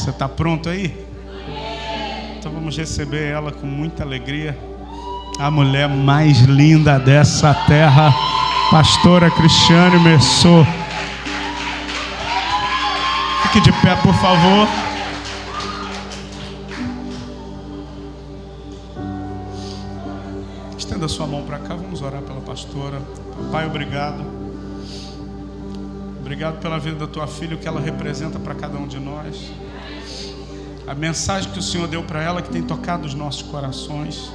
Você está pronto aí? Então vamos receber ela com muita alegria. A mulher mais linda dessa terra, pastora Cristiane Messô. Fique de pé, por favor. Estenda sua mão para cá, vamos orar pela pastora. Pai, obrigado. Obrigado pela vida da tua filha, o que ela representa para cada um de nós. A mensagem que o Senhor deu para ela, que tem tocado os nossos corações.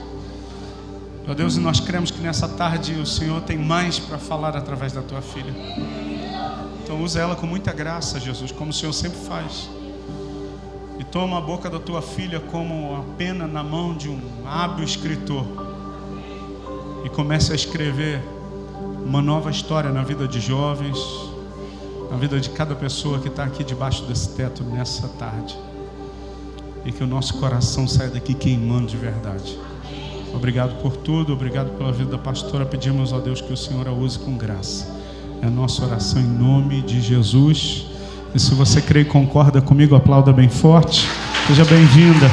Meu Deus, e nós cremos que nessa tarde o Senhor tem mais para falar através da tua filha. Então usa ela com muita graça, Jesus, como o Senhor sempre faz. E toma a boca da tua filha como a pena na mão de um hábil escritor. E comece a escrever uma nova história na vida de jovens, na vida de cada pessoa que está aqui debaixo desse teto nessa tarde. E que o nosso coração saia daqui queimando de verdade. Obrigado por tudo, obrigado pela vida da pastora. Pedimos a Deus que o Senhor a use com graça. É a nossa oração em nome de Jesus. E se você crê e concorda comigo, aplauda bem forte. Seja bem-vinda.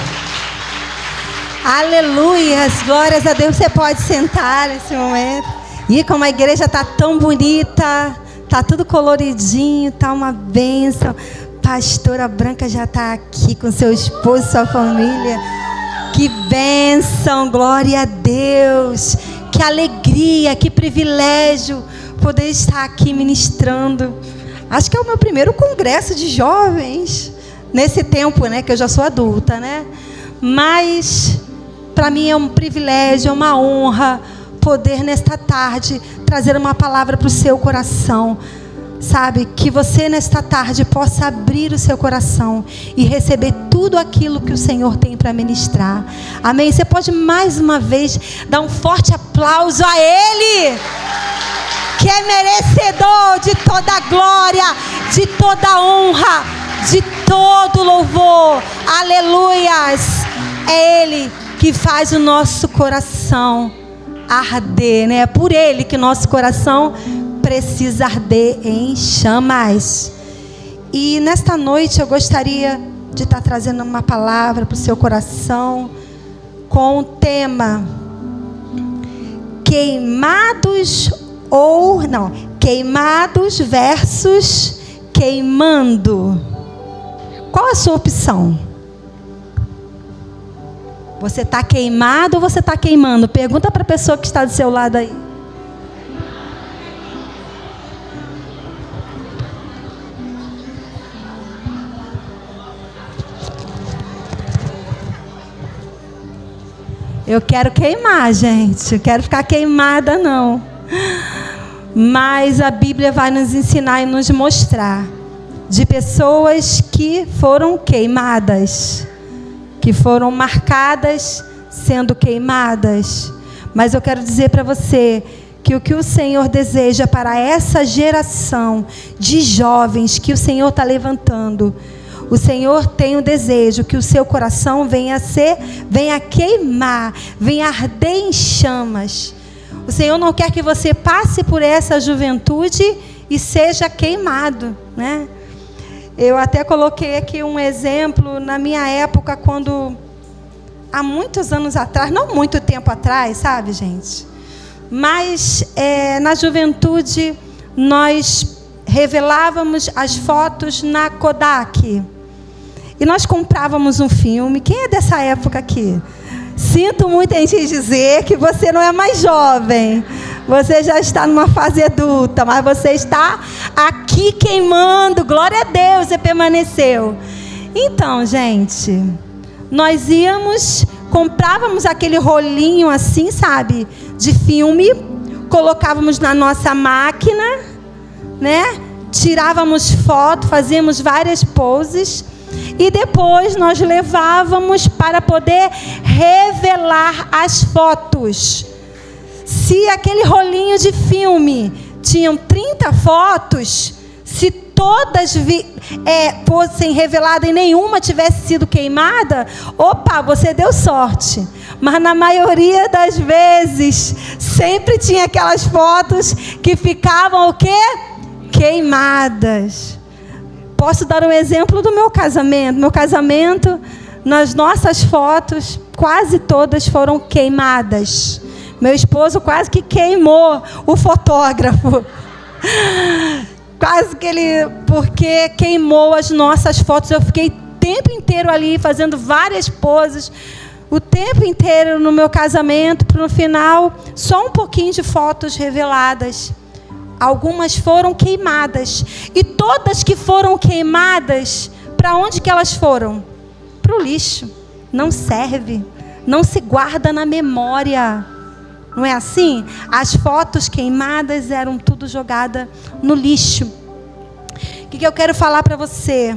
Aleluias, glórias a Deus. Você pode sentar nesse momento. E como a igreja está tão bonita, está tudo coloridinho, está uma bênção. Pastora Branca já está aqui com seu esposo, sua família. Que bênção, glória a Deus. Que alegria, que privilégio poder estar aqui ministrando. Acho que é o meu primeiro congresso de jovens nesse tempo, né? Que eu já sou adulta, né? Mas para mim é um privilégio, é uma honra poder nesta tarde trazer uma palavra para o seu coração. Sabe, que você nesta tarde possa abrir o seu coração e receber tudo aquilo que o Senhor tem para ministrar. Amém? Você pode mais uma vez dar um forte aplauso a Ele, que é merecedor de toda a glória, de toda a honra, de todo louvor. Aleluias! É Ele que faz o nosso coração arder, né? É por Ele que nosso coração precisa arder em chamas. E nesta noite eu gostaria de estar trazendo uma palavra para o seu coração com o tema queimados versus queimando. Qual a sua opção? Você está queimado ou você está queimando? Pergunta para a pessoa que está do seu lado aí. Eu quero queimar, gente. Eu quero ficar queimada, não. Mas a Bíblia vai nos ensinar e nos mostrar de pessoas que foram queimadas, que foram marcadas sendo queimadas. Mas eu quero dizer para você que o que o Senhor deseja para essa geração de jovens que o Senhor está levantando, o Senhor tem o desejo que o seu coração venha queimar, venha arder em chamas. O Senhor não quer que você passe por essa juventude e seja queimado, né? Eu até coloquei aqui um exemplo na minha época, quando há muitos anos atrás, não muito tempo atrás, sabe, gente? Mas na juventude nós revelávamos as fotos na Kodak. E nós comprávamos um filme. Quem é dessa época aqui? Sinto muito em te dizer que você não é mais jovem. Você já está numa fase adulta, mas você está aqui queimando. Glória a Deus, você permaneceu. Então, gente, nós comprávamos aquele rolinho assim, sabe, de filme, colocávamos na nossa máquina, né? Tirávamos foto, fazíamos várias poses. E depois nós levávamos para poder revelar as fotos. Se aquele rolinho de filme tinham 30 fotos, se todas fossem reveladas e nenhuma tivesse sido queimada, opa, você deu sorte. Mas na maioria das vezes, sempre tinha aquelas fotos que ficavam o quê? Queimadas. Posso dar um exemplo do meu casamento. Meu casamento, nas nossas fotos, quase todas foram queimadas. Meu esposo quase que queimou o fotógrafo. Quase que ele... Porque queimou as nossas fotos. Eu fiquei o tempo inteiro ali, fazendo várias poses. O tempo inteiro no meu casamento. Para no final, só um pouquinho de fotos reveladas. Algumas foram queimadas. E todas que foram queimadas, para onde que elas foram? Para o lixo. Não serve. Não se guarda na memória. Não é assim? As fotos queimadas eram tudo jogada no lixo. O que eu quero falar para você?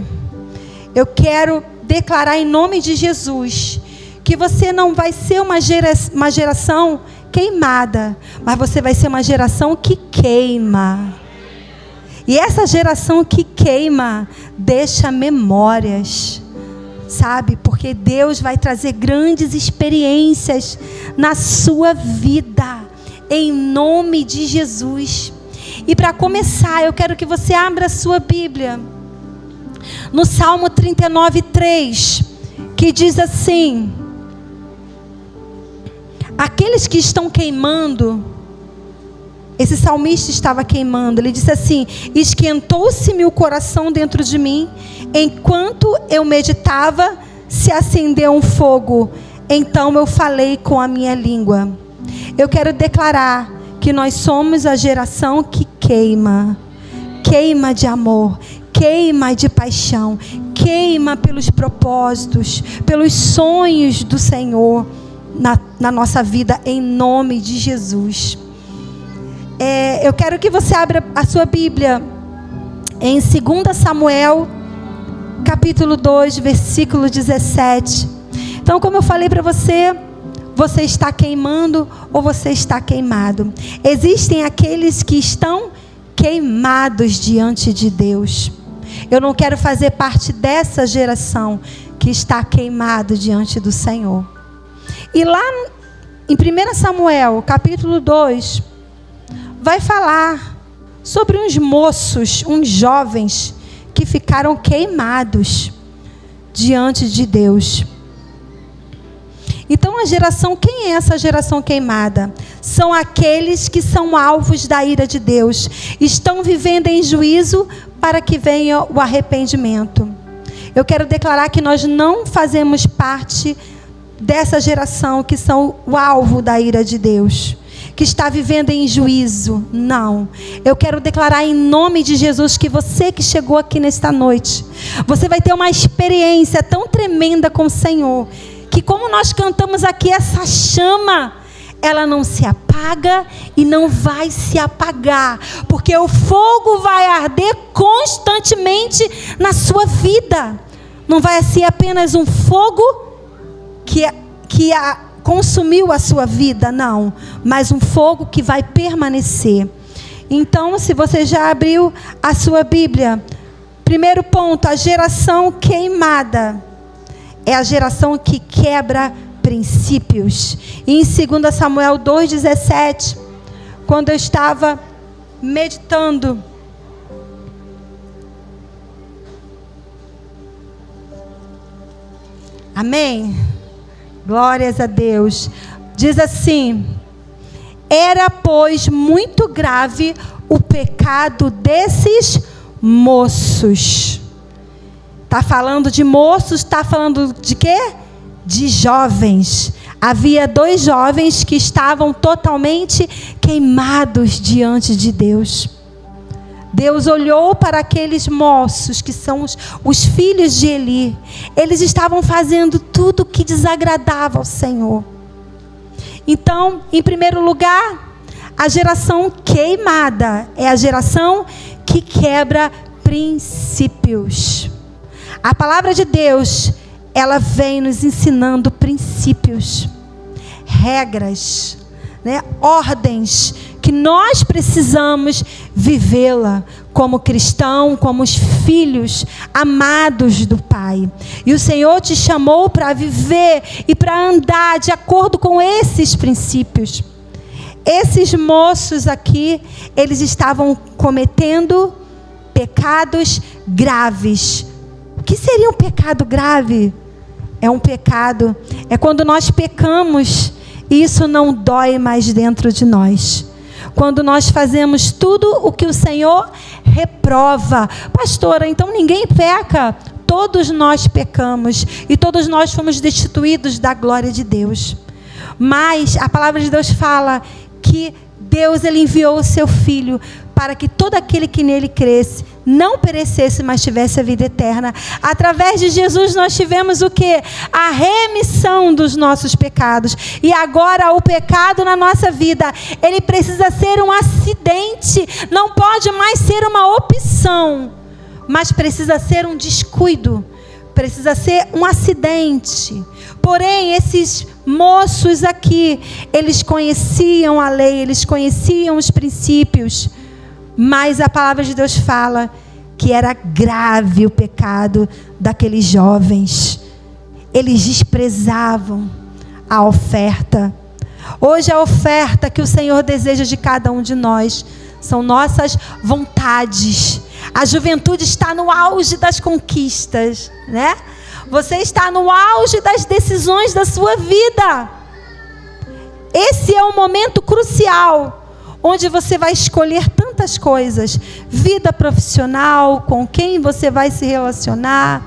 Eu quero declarar em nome de Jesus que você não vai ser uma geração queimada, mas você vai ser uma geração que queima. E essa geração que queima deixa memórias, sabe? Porque Deus vai trazer grandes experiências na sua vida, em nome de Jesus. E para começar, eu quero que você abra a sua Bíblia no Salmo 39:3, que diz assim: aqueles que estão queimando, esse salmista estava queimando, ele disse assim: esquentou-se-me o coração dentro de mim, enquanto eu meditava, se acendeu um fogo, então eu falei com a minha língua. Eu quero declarar que nós somos a geração que queima, queima de amor, queima de paixão, queima pelos propósitos, pelos sonhos do Senhor na nossa vida, em nome de Jesus. Eu quero que você abra a sua Bíblia em 2 Samuel, capítulo 2, versículo 17. Então, como eu falei para você, você está queimando ou você está queimado? Existem aqueles que estão queimados diante de Deus. Eu não quero fazer parte dessa geração que está queimado diante do Senhor. E lá em 1 Samuel, capítulo 2, vai falar sobre uns moços, uns jovens que ficaram queimados diante de Deus. Então a geração, quem é essa geração queimada? São aqueles que são alvos da ira de Deus. Estão vivendo em juízo para que venha o arrependimento. Eu quero declarar que nós não fazemos parte dessa geração que são o alvo da ira de Deus, que está vivendo em juízo. Não. Eu quero declarar em nome de Jesus que você que chegou aqui nesta noite, você vai ter uma experiência tão tremenda com o Senhor, que como nós cantamos aqui, essa chama, ela não se apaga e não vai se apagar, porque o fogo vai arder constantemente na sua vida. Não vai ser apenas um fogo que consumiu a sua vida, não, mas um fogo que vai permanecer. Então, se você já abriu a sua Bíblia, primeiro ponto: a geração queimada é a geração que quebra princípios. E em 2 Samuel 2,17, quando eu estava meditando, amém? Glórias a Deus. Diz assim: era, pois, muito grave o pecado desses moços. Está falando de moços, está falando de quê? De jovens. Havia 2 jovens que estavam totalmente queimados diante de Deus. Deus olhou para aqueles moços que são os filhos de Eli. Eles estavam fazendo tudo que desagradava ao Senhor. Então, em primeiro lugar, a geração queimada é a geração que quebra princípios. A palavra de Deus, ela vem nos ensinando princípios, regras, né? Ordens que nós precisamos vivê-la como cristão, como os filhos amados do Pai. E o Senhor te chamou para viver e para andar de acordo com esses princípios. Esses moços aqui, eles estavam cometendo pecados graves. O que seria um pecado grave? É quando nós pecamos e isso não dói mais dentro de nós. Quando nós fazemos tudo o que o Senhor reprova. Pastora, então ninguém peca. Todos nós pecamos e todos nós fomos destituídos da glória de Deus. Mas a palavra de Deus fala que Deus, ele enviou o seu Filho para que todo aquele que nele cresce não perecesse, mas tivesse a vida eterna. Através de Jesus nós tivemos o quê? A remissão dos nossos pecados. E agora o pecado na nossa vida, ele precisa ser um acidente. Não pode mais ser uma opção, mas precisa ser um descuido. Precisa ser um acidente. Porém, esses moços aqui, eles conheciam a lei, eles conheciam os princípios. Mas a palavra de Deus fala que era grave o pecado daqueles jovens. Eles desprezavam a oferta. Hoje a oferta que o Senhor deseja de cada um de nós são nossas vontades. A juventude está no auge das conquistas, né? Você está no auge das decisões da sua vida. Esse é um momento crucial, onde você vai escolher tantas coisas. Vida profissional, com quem você vai se relacionar.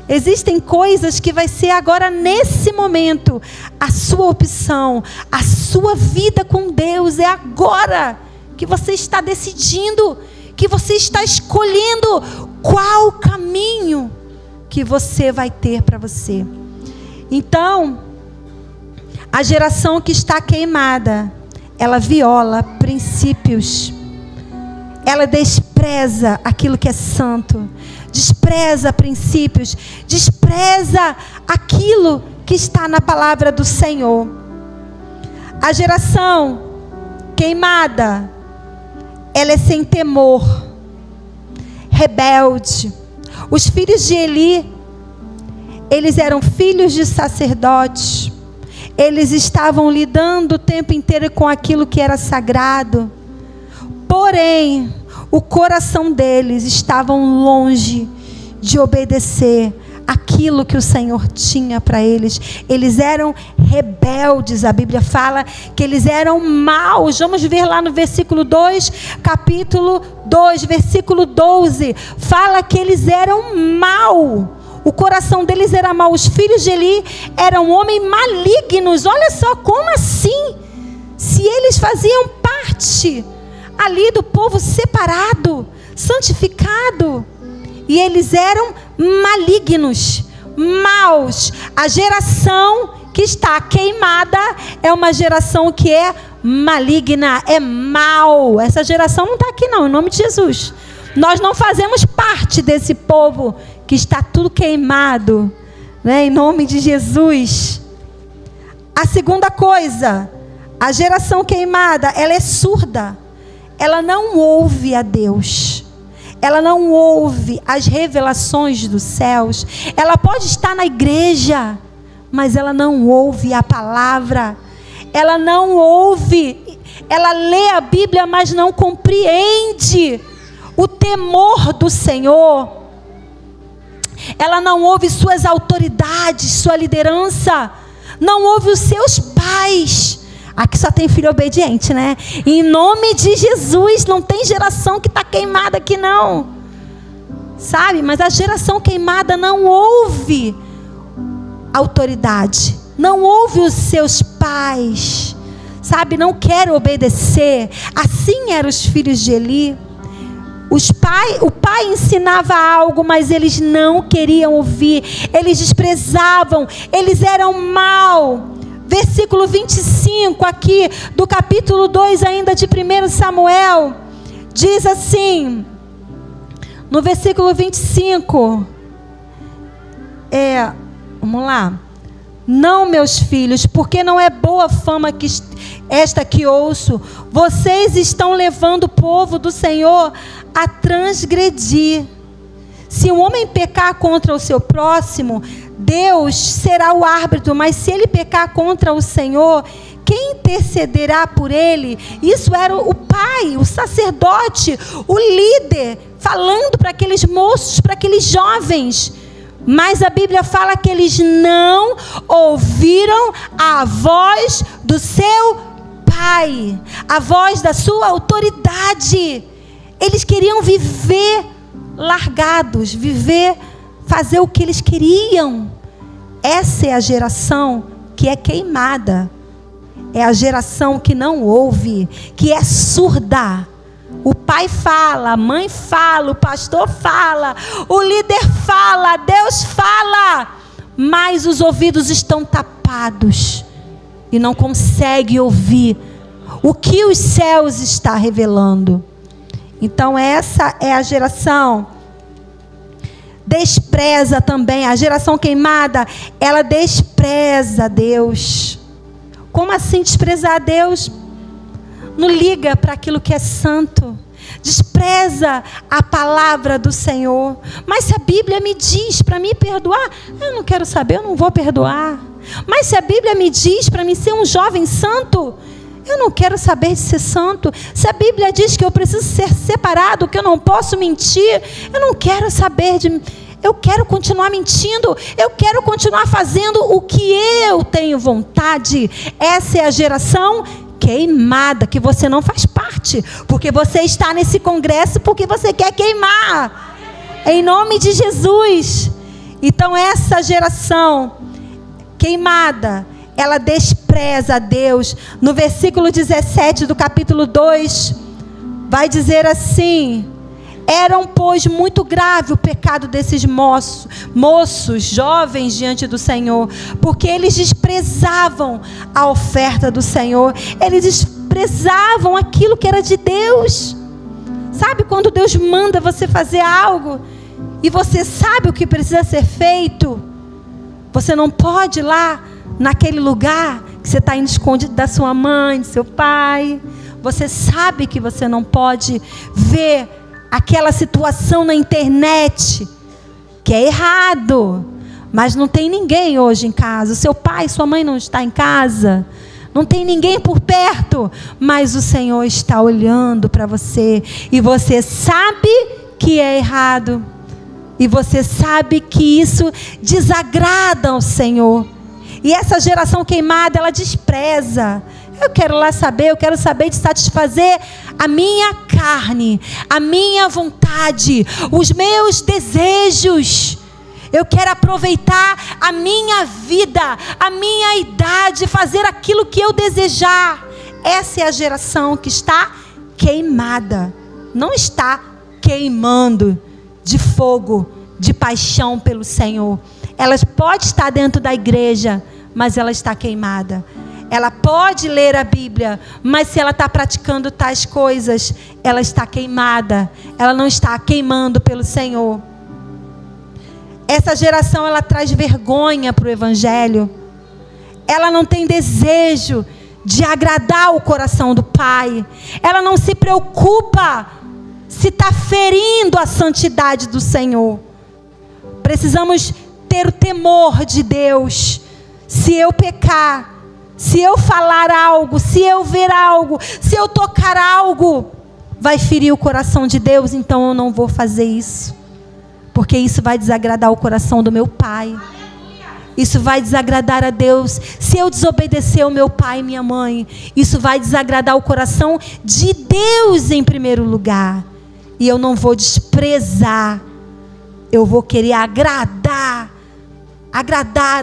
Existem coisas que vai ser agora, nesse momento, a sua opção. A sua vida com Deus é agora que você está decidindo, que você está escolhendo qual caminho que você vai ter para você. Então, a geração que está queimada, ela viola princípios. Ela despreza aquilo que é santo. Despreza princípios. Despreza aquilo que está na palavra do Senhor. A geração queimada, ela é sem temor, rebelde. Os filhos de Eli, eles eram filhos de sacerdotes. Eles estavam lidando o tempo inteiro com aquilo que era sagrado. Porém, o coração deles estava longe de obedecer aquilo que o Senhor tinha para eles. Eles eram rebeldes. A Bíblia fala que eles eram maus. Vamos ver lá no versículo 2, capítulo 2, versículo 12. Fala que eles eram maus. O coração deles era mau. Os filhos de Eli eram homens malignos. Olha só, como assim? Se eles faziam parte ali do povo separado, santificado, e eles eram malignos, maus. A geração que está queimada é uma geração que é maligna, é mau. Essa geração não está aqui não, em nome de Jesus. Nós não fazemos parte desse povo que está tudo queimado, né? Em nome de Jesus. A segunda coisa, a geração queimada, ela é surda. Ela não ouve a Deus. Ela não ouve as revelações dos céus. Ela pode estar na igreja, mas ela não ouve a palavra. Ela não ouve. Ela lê a Bíblia, mas não compreende o temor do Senhor. Ela não ouve suas autoridades, sua liderança. Não ouve os seus pais. Aqui só tem filho obediente, né? Em nome de Jesus, não tem geração que está queimada aqui não. Sabe? Mas a geração queimada não ouve autoridade. Não ouve os seus pais. Sabe? Não quer obedecer. Assim eram os filhos de Eli. O pai ensinava algo, mas eles não queriam ouvir. Eles desprezavam. Eles eram maus. Versículo 25 aqui do capítulo 2 ainda de 1 Samuel. Diz assim, no versículo 25. Vamos lá. Não, meus filhos, porque não é boa fama que esta que ouço. Vocês estão levando o povo do Senhor a transgredir. Se um homem pecar contra o seu próximo, Deus será o árbitro, mas se ele pecar contra o Senhor, quem intercederá por ele? Isso era o pai, o sacerdote, o líder, falando para aqueles moços, para aqueles jovens. Mas a Bíblia fala que eles não ouviram a voz do seu pai, a voz da sua autoridade. Eles queriam viver largados, fazer o que eles queriam. Essa é a geração que é queimada. É a geração que não ouve, que é surda. O pai fala, a mãe fala, o pastor fala, o líder fala, Deus fala, mas os ouvidos estão tapados e não consegue ouvir o que os céus está revelando. Então essa é a geração. Despreza também, a geração queimada, ela despreza Deus. Como assim desprezar a Deus? Não liga para aquilo que é santo. Despreza a palavra do Senhor. Mas se a Bíblia me diz para me perdoar, eu não quero saber, eu não vou perdoar. Mas se a Bíblia me diz para mim ser um jovem santo, eu não quero saber de ser santo. Se a Bíblia diz que eu preciso ser separado, que eu não posso mentir, eu não quero saber de... Eu quero continuar mentindo. Eu quero continuar fazendo o que eu tenho vontade. Essa é a geração queimada, que você não faz parte. Porque você está nesse congresso porque você quer queimar. Em nome de Jesus. Então essa geração queimada, ela despreza a Deus. No versículo 17 do capítulo 2, vai dizer assim: era, pois, muito grave o pecado desses moços, jovens diante do Senhor, porque eles desprezavam a oferta do Senhor, eles desprezavam aquilo que era de Deus. Sabe quando Deus manda você fazer algo e você sabe o que precisa ser feito? Você não pode ir lá naquele lugar que você está indo escondido da sua mãe, do seu pai. Você sabe que você não pode ver aquela situação na internet, que é errado, mas não tem ninguém hoje em casa. O seu pai, sua mãe não está em casa, não tem ninguém por perto, mas o Senhor está olhando para você, e você sabe que é errado, e você sabe que isso desagrada ao Senhor. E essa geração queimada, ela despreza. Eu quero lá saber, eu quero saber de satisfazer a minha carne, a minha vontade, os meus desejos. Eu quero aproveitar a minha vida, a minha idade, fazer aquilo que eu desejar. Essa é a geração que está queimada, não está queimando de fogo, de paixão pelo Senhor. Ela pode estar dentro da igreja, mas ela está queimada. Ela pode ler a Bíblia, mas se ela está praticando tais coisas, ela está queimada. Ela não está queimando pelo Senhor. Essa geração, ela traz vergonha para o Evangelho. Ela não tem desejo de agradar o coração do Pai. Ela não se preocupa se está ferindo a santidade do Senhor. Precisamos ter o temor de Deus. Se eu pecar, se eu falar algo, se eu ver algo, se eu tocar algo, vai ferir o coração de Deus, então eu não vou fazer isso. Porque isso vai desagradar o coração do meu Pai. Isso vai desagradar a Deus. Se eu desobedecer ao meu pai e minha mãe, isso vai desagradar o coração de Deus em primeiro lugar. E eu não vou desprezar. Eu vou querer agradar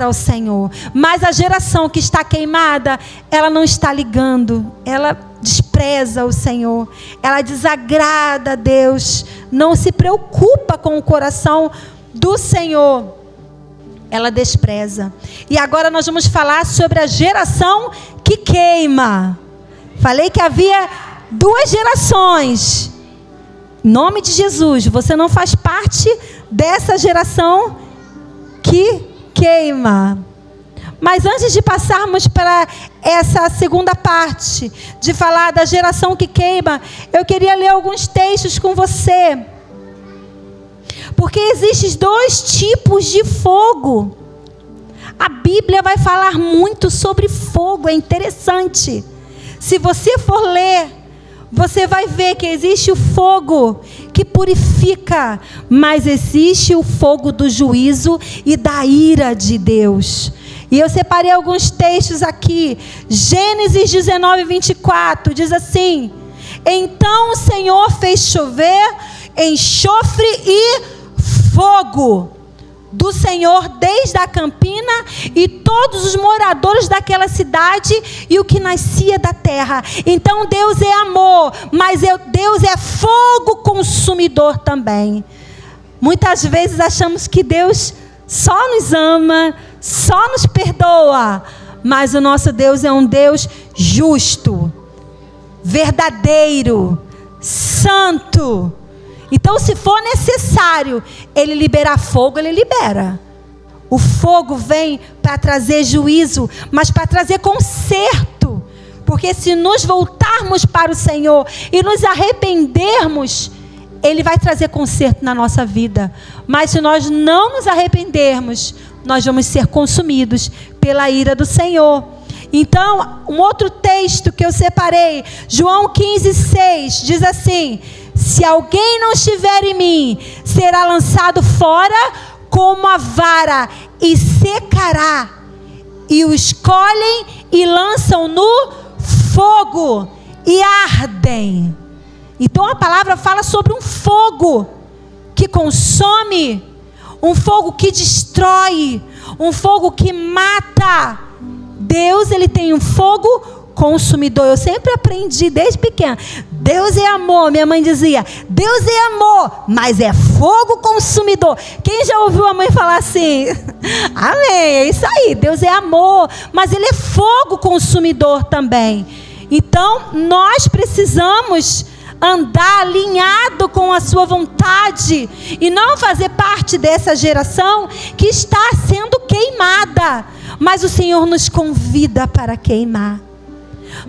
ao Senhor. Mas a geração que está queimada, ela não está ligando, ela despreza o Senhor, ela desagrada a Deus, não se preocupa com o coração do Senhor, ela despreza. E agora nós vamos falar sobre a geração que queima. Falei que havia duas gerações. Em nome de Jesus, você não faz parte dessa geração que queima. Mas antes de passarmos para essa segunda parte, de falar da geração que queima, eu queria ler alguns textos com você. Porque existem dois tipos de fogo. A Bíblia vai falar muito sobre fogo, é interessante. Se você for ler, você vai ver que existe o fogo que purifica, mas existe o fogo do juízo e da ira de Deus. E eu separei alguns textos aqui. Gênesis 19, 24, diz assim: então o Senhor fez chover enxofre e fogo do Senhor desde a campina, e todos os moradores daquela cidade e o que nascia da terra. Então Deus é amor, mas Deus é fogo consumidor também. Muitas vezes achamos que Deus só nos ama, só nos perdoa, mas o nosso Deus é um Deus justo, verdadeiro, santo. Então, se for necessário Ele liberar fogo, Ele libera. O fogo vem para trazer juízo, mas para trazer conserto. Porque se nos voltarmos para o Senhor e nos arrependermos, Ele vai trazer conserto na nossa vida. Mas se nós não nos arrependermos, nós vamos ser consumidos pela ira do Senhor. Então, um outro texto que eu separei, João 15:6, diz assim: se alguém não estiver em mim, será lançado fora como a vara e secará. E o escolhem e lançam no fogo e ardem. Então a palavra fala sobre um fogo que consome, um fogo que destrói, um fogo que mata. Deus, Ele tem um fogo consumidor. Eu sempre aprendi desde pequena. Deus é amor. Minha mãe dizia: Deus é amor, mas é fogo consumidor. Quem já ouviu a mãe falar assim? Amém, é isso aí. Deus é amor, mas Ele é fogo consumidor também. Então nós precisamos andar alinhado com a sua vontade e não fazer parte dessa geração que está sendo queimada. Mas o Senhor nos convida para queimar,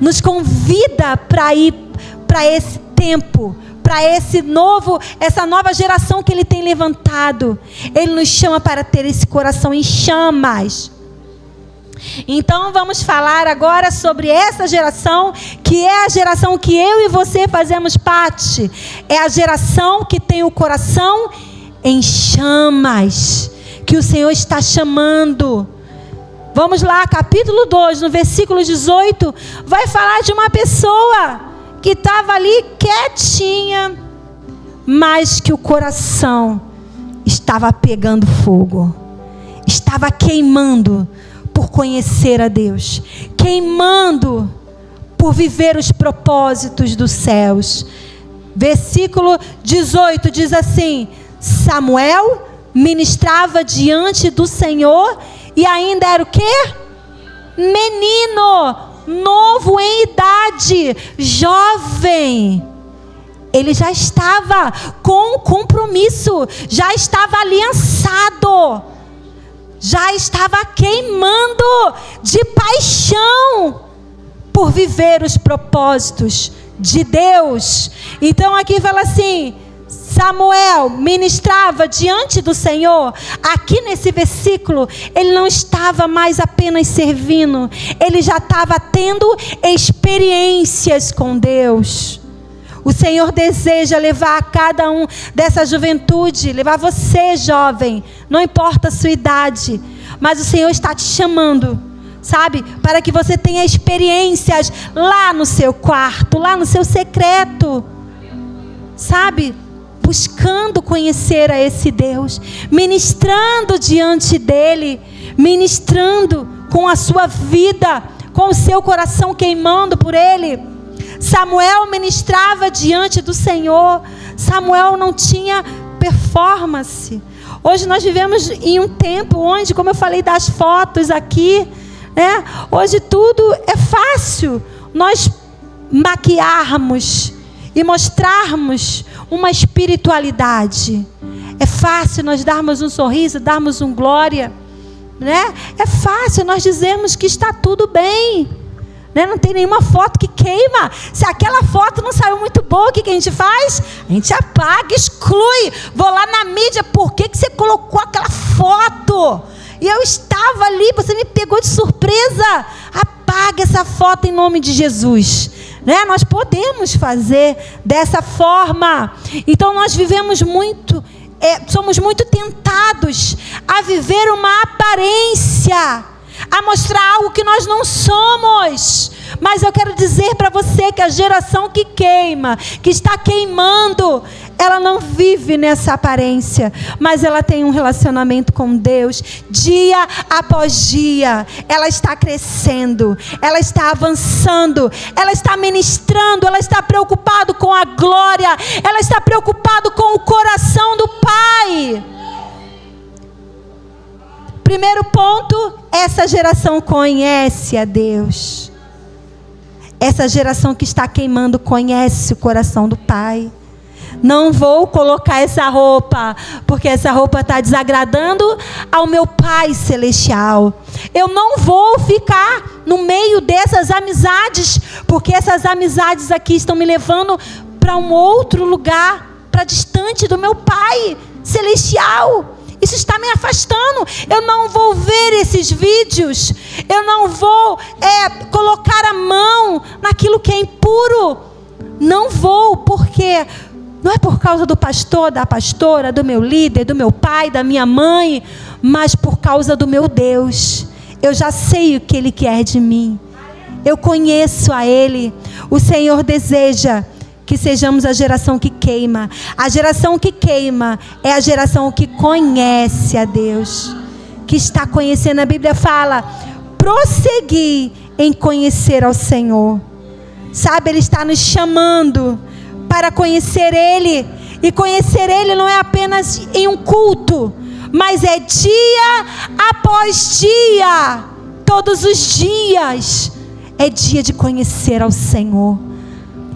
nos convida para ir para esse tempo, para essa nova geração que Ele tem levantado. Ele nos chama para ter esse coração em chamas. Então vamos falar agora sobre essa geração, que é a geração que eu e você fazemos parte. É a geração que tem o coração em chamas, que o Senhor está chamando. Vamos lá, capítulo 2, no versículo 18, vai falar de uma pessoa que estava ali quietinha, mas que o coração estava pegando fogo, estava queimando por conhecer a Deus, queimando por viver os propósitos dos céus. Versículo 18 diz assim: Samuel ministrava diante do Senhor e ainda era o quê? Menino, novo em idade, jovem. Ele já estava com compromisso, já estava aliançado, já estava queimando de paixão por viver os propósitos de Deus. Então aqui fala assim: Samuel ministrava diante do Senhor. Aqui nesse versículo, ele não estava mais apenas servindo, ele já estava tendo experiências com Deus. O Senhor deseja levar a cada um dessa juventude, levar você, jovem, não importa a sua idade, mas o Senhor está te chamando, sabe, para que você tenha experiências lá no seu quarto, lá no seu secreto, sabe, buscando conhecer a esse Deus, ministrando diante dEle, ministrando com a sua vida, com o seu coração queimando por Ele. Samuel ministrava diante do Senhor. Samuel não tinha performance. Hoje nós vivemos em um tempo onde, como eu falei das fotos aqui, né? Hoje tudo é fácil nós maquiarmos e mostrarmos uma espiritualidade. É fácil nós darmos um sorriso, darmos um glória, né? É fácil nós dizermos que está tudo bem, né? Não tem nenhuma foto que queima. Se aquela foto não saiu muito boa, o que a gente faz? A gente apaga, exclui. Vou lá na mídia: por que você colocou aquela foto? E eu estava ali, você me pegou de surpresa. Apaga essa foto em nome de Jesus. né? Nós podemos fazer dessa forma. Então nós vivemos muito, somos muito tentados a viver uma aparência, a mostrar algo que nós não somos. Mas eu quero dizer para você que a geração que queima, que está queimando, ela não vive nessa aparência, mas ela tem um relacionamento com Deus, dia após dia. Ela está crescendo, ela está avançando, ela está ministrando, ela está preocupada com a glória, ela está preocupada com o coração do Pai. Primeiro ponto, essa geração conhece a Deus. Essa geração que está queimando conhece o coração do Pai. Não vou colocar essa roupa, porque essa roupa está desagradando ao meu Pai Celestial. Eu não vou ficar no meio dessas amizades, porque essas amizades aqui estão me levando para um outro lugar, para distante do meu Pai Celestial. Isso está me afastando. Eu não vou ver esses vídeos. Eu não vou colocar a mão naquilo que é impuro. Não vou, porque não é por causa do pastor, da pastora, do meu líder, do meu pai, da minha mãe, mas por causa do meu Deus. Eu já sei o que Ele quer de mim. Eu conheço a Ele. O Senhor deseja que sejamos a geração que queima. A geração que queima é a geração que conhece a Deus, que está conhecendo. A Bíblia fala: prosseguir em conhecer ao Senhor. Sabe, Ele está nos chamando para conhecer Ele. E conhecer Ele não é apenas em um culto, mas é dia após dia. Todos os dias é dia de conhecer ao Senhor.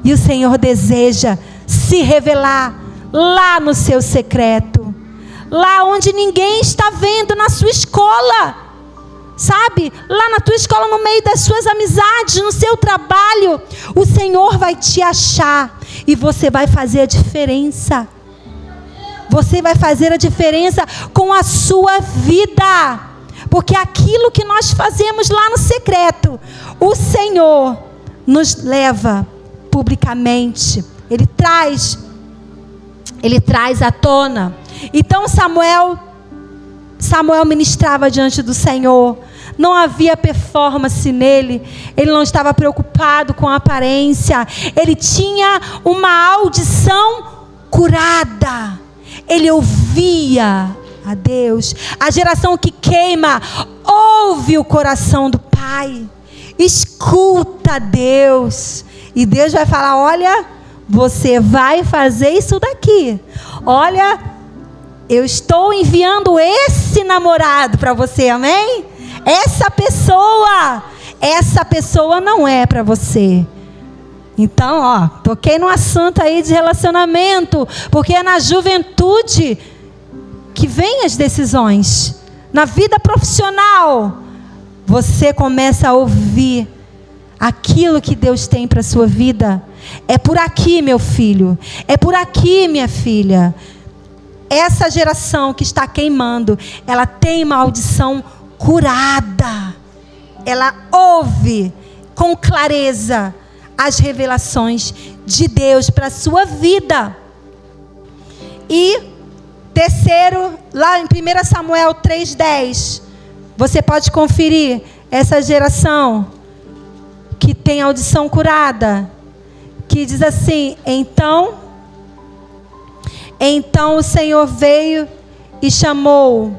E o Senhor deseja se revelar lá no seu secreto, lá onde ninguém está vendo, na sua escola, sabe? Lá na tua escola, no meio das suas amizades, no seu trabalho, o Senhor vai te achar e você vai fazer a diferença. Você vai fazer a diferença com a sua vida, porque aquilo que nós fazemos lá no secreto, o Senhor nos leva publicamente, Ele traz à tona. Então Samuel ministrava diante do Senhor. Não havia performance nele. Ele não estava preocupado com a aparência. Ele tinha uma audição curada. Ele ouvia a Deus. A geração que queima ouve o coração do Pai, escuta Deus. E Deus vai falar: olha, você vai fazer isso daqui. Olha, eu estou enviando esse namorado para você, amém? Essa pessoa não é para você. Então, toquei no assunto aí de relacionamento, porque é na juventude que vem as decisões. Na vida profissional, você começa a ouvir aquilo que Deus tem para a sua vida. É por aqui, meu filho. É por aqui, minha filha. Essa geração que está queimando, ela tem uma audição curada. Ela ouve com clareza as revelações de Deus para a sua vida. E terceiro, lá em 1 Samuel 3:10, você pode conferir essa geração que tem audição curada, que diz assim: então o Senhor veio e chamou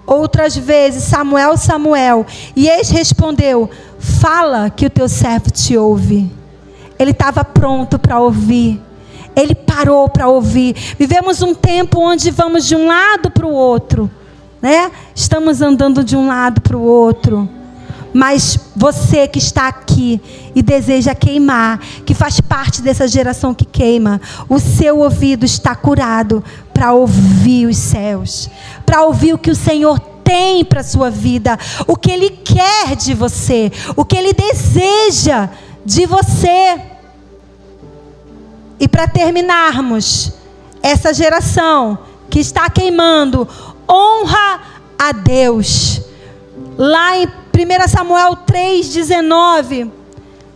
outras vezes: Samuel, Samuel. E eis respondeu: fala, que o teu servo te ouve. Ele estava pronto para ouvir. Ele parou para ouvir. Vivemos um tempo onde vamos de um lado para o outro, né? Estamos andando de um lado para o outro. Mas você que está aqui e deseja queimar, que faz parte dessa geração que queima, o seu ouvido está curado para ouvir os céus, para ouvir o que o Senhor tem para a sua vida, o que Ele quer de você, o que Ele deseja de você. E para terminarmos, essa geração que está queimando, honra a Deus. Lá em 1 Samuel 3:19,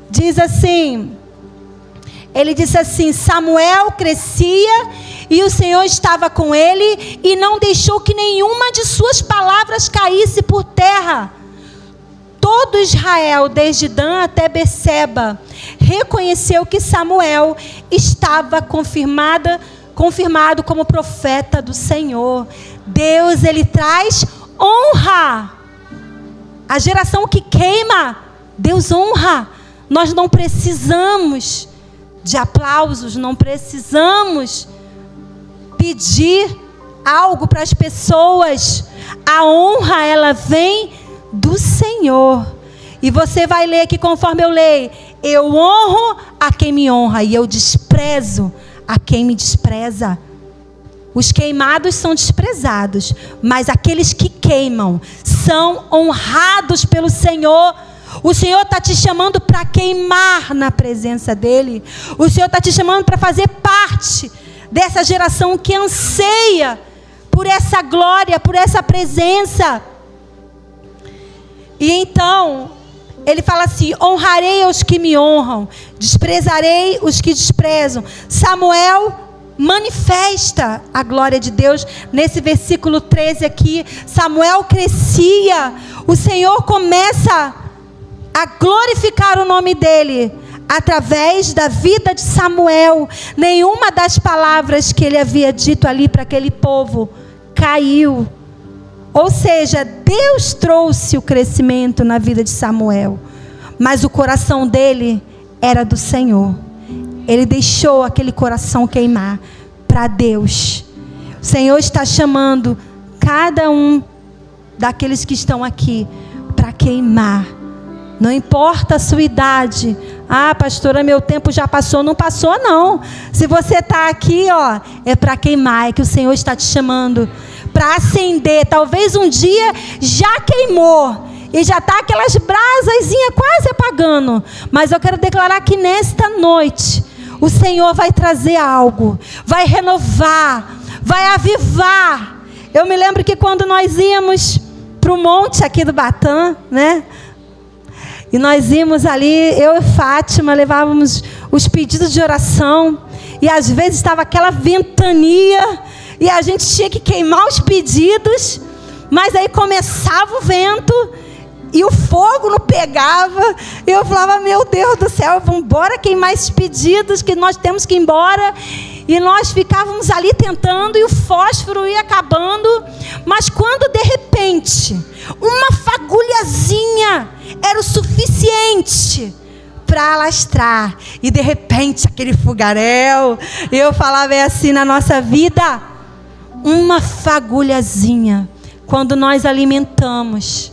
diz assim: Ele disse assim: Samuel crescia e o Senhor estava com ele e não deixou que nenhuma de suas palavras caísse por terra. Todo Israel, desde Dan até Berseba, reconheceu que Samuel estava confirmado como profeta do Senhor. Deus, ele traz honra. A geração que queima, Deus honra. Nós não precisamos de aplausos, não precisamos pedir algo para as pessoas. A honra, ela vem do Senhor. E você vai ler aqui conforme eu leio: eu honro a quem me honra e eu desprezo a quem me despreza. Os queimados são desprezados, mas aqueles que queimam são honrados pelo Senhor. O Senhor está te chamando para queimar na presença dEle. O Senhor está te chamando para fazer parte dessa geração que anseia por essa glória, por essa presença. E então, ele fala assim: honrarei os que me honram, desprezarei os que desprezam. Samuel manifesta a glória de Deus nesse versículo 13 aqui. Samuel crescia, o Senhor começa a glorificar o nome dele através da vida de Samuel. Nenhuma das palavras que ele havia dito ali para aquele povo caiu. Ou seja, Deus trouxe o crescimento na vida de Samuel, mas o coração dele era do Senhor. Ele deixou aquele coração queimar para Deus. O Senhor está chamando cada um daqueles que estão aqui para queimar. Não importa a sua idade. Ah, pastora, meu tempo já passou. Não passou, não. Se você está aqui, ó, é para queimar. É que o Senhor está te chamando para acender. Talvez um dia já queimou e já está aquelas brasazinhas quase apagando. Mas eu quero declarar que nesta noite o Senhor vai trazer algo, vai renovar, vai avivar. Eu me lembro que quando nós íamos para o monte aqui do Batã, né? E nós íamos ali, eu e Fátima, levávamos os pedidos de oração. E às vezes estava aquela ventania e a gente tinha que queimar os pedidos. Mas aí começava o vento e o fogo não pegava. E eu falava: meu Deus do céu, vamos embora queimar esses pedidos que nós temos que ir embora. E nós ficávamos ali tentando e o fósforo ia acabando. Mas quando de repente uma fagulhazinha era o suficiente para alastrar, e de repente aquele fogaréu, eu falava, é assim na nossa vida. Uma fagulhazinha, quando nós alimentamos,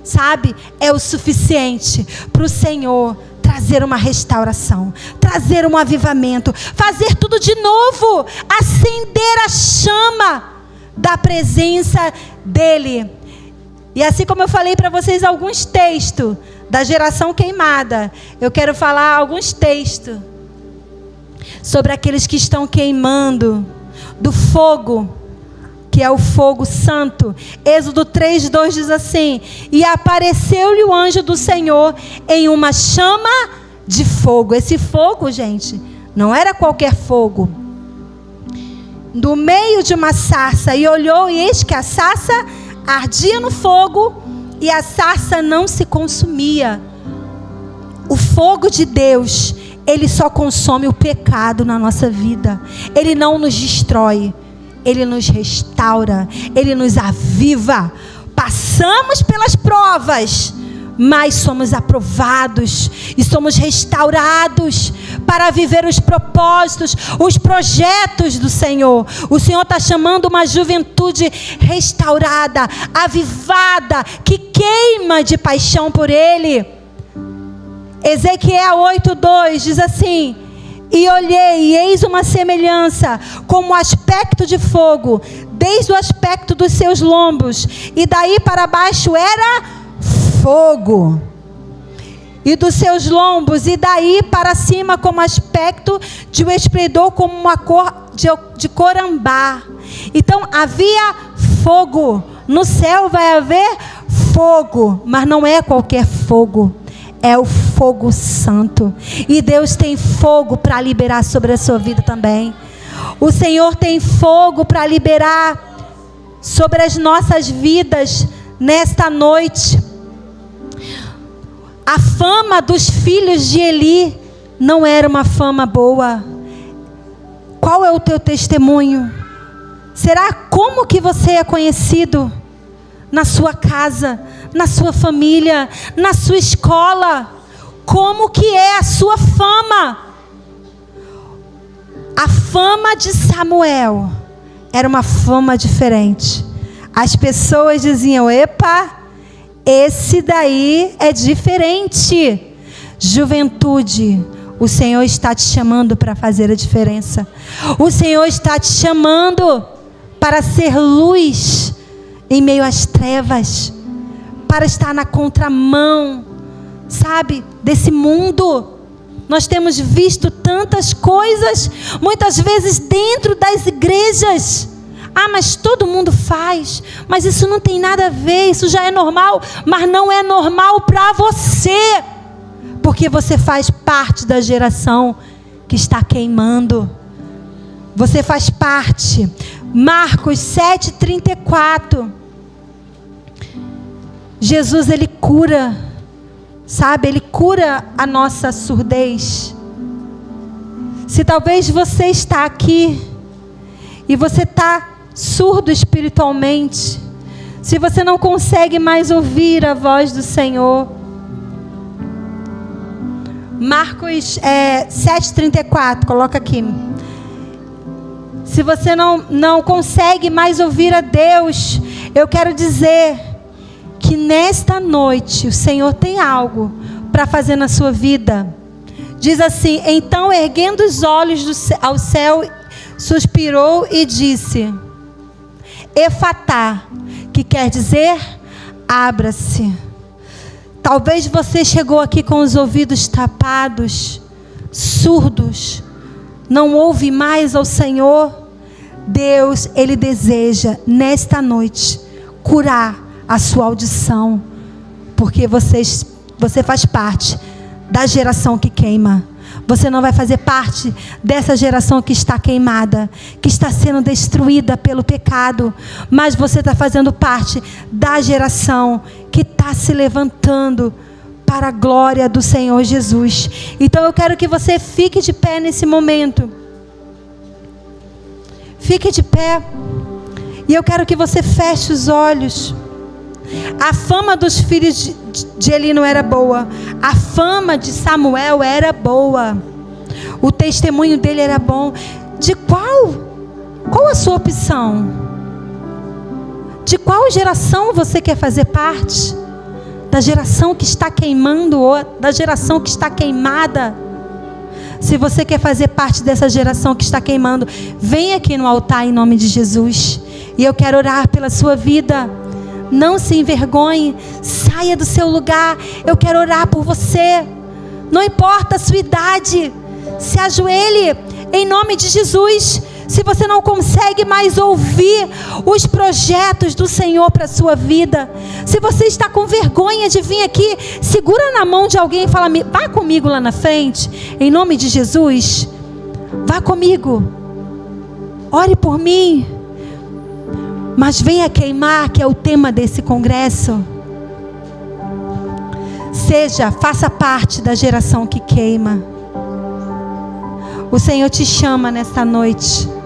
sabe, é o suficiente para o Senhor trazer uma restauração, trazer um avivamento, fazer tudo de novo, acender a chama da presença dEle. E assim como eu falei para vocês alguns textos da geração queimada, eu quero falar alguns textos sobre aqueles que estão queimando do fogo, que é o fogo santo. Êxodo 3:2 diz assim: e apareceu-lhe o anjo do Senhor em uma chama de fogo. Esse fogo, gente, não era qualquer fogo. Do meio de uma sarça, e olhou, e eis que a sarça ardia no fogo, e a sarça não se consumia. O fogo de Deus, ele só consome o pecado na nossa vida. Ele não nos destrói, ele nos restaura, ele nos aviva. Passamos pelas provas, mas somos aprovados e somos restaurados para viver os propósitos, os projetos do Senhor. O Senhor está chamando uma juventude restaurada, avivada, que queima de paixão por Ele. Ezequiel 8:2 diz assim: e olhei, e eis uma semelhança, como o aspecto de fogo, desde o aspecto dos seus lombos, e daí para baixo era fogo, e dos seus lombos, e daí para cima como aspecto de um esplendor, como uma cor de corambá. Então havia fogo. No céu vai haver fogo, mas não é qualquer fogo, é o fogo fogo santo. E Deus tem fogo para liberar sobre a sua vida também. O Senhor tem fogo para liberar sobre as nossas vidas nesta noite. A fama dos filhos de Eli não era uma fama boa. Qual é o teu testemunho? Será como que você é conhecido na sua casa, na sua família, na sua escola? Como que é a sua fama? A fama de Samuel era uma fama diferente. As pessoas diziam: epa, esse daí é diferente. Juventude, o Senhor está te chamando para fazer a diferença. O Senhor está te chamando para ser luz em meio às trevas, para estar na contramão, sabe, desse mundo. Nós temos visto tantas coisas, muitas vezes dentro das igrejas. Ah, mas todo mundo faz, mas isso não tem nada a ver, isso já é normal. Mas não é normal para você, porque você faz parte da geração que está queimando. Você faz parte. Marcos 7:34. Jesus, ele cura, sabe, ele cura a nossa surdez. Se talvez você está aqui e você está surdo espiritualmente, se você não consegue mais ouvir a voz do Senhor, Marcos 7:34, coloca aqui. Se você não consegue mais ouvir a Deus, eu quero dizer que nesta noite o Senhor tem algo para fazer na sua vida. Diz assim: então, erguendo os olhos ao céu, suspirou e disse: Efatá, que quer dizer abra-se. Talvez você chegou aqui com os ouvidos tapados, surdos, não ouve mais ao Senhor. Deus, ele deseja nesta noite curar a sua audição, porque você faz parte da geração que queima. Você não vai fazer parte dessa geração que está queimada, que está sendo destruída pelo pecado, mas você está fazendo parte da geração que está se levantando para a glória do Senhor Jesus. Então eu quero que você fique de pé nesse momento. Fique de pé. E eu quero que você feche os olhos. A fama dos filhos de Eli não era boa. A fama de Samuel era boa. O testemunho dele era bom. De qual a sua opção? De qual geração você quer fazer parte? Da geração que está queimando ou da geração que está queimada? Se você quer fazer parte dessa geração que está queimando, vem aqui no altar em nome de Jesus. E eu quero orar pela sua vida. Não se envergonhe, saia do seu lugar. Eu quero orar por você. Não importa a sua idade, se ajoelhe em nome de Jesus. Se você não consegue mais ouvir os projetos do Senhor para a sua vida, se você está com vergonha de vir aqui, segura na mão de alguém e fala: vá comigo lá na frente, em nome de Jesus. Vá comigo, ore por mim. Mas venha queimar, que é o tema desse congresso. Faça parte da geração que queima. O Senhor te chama nesta noite.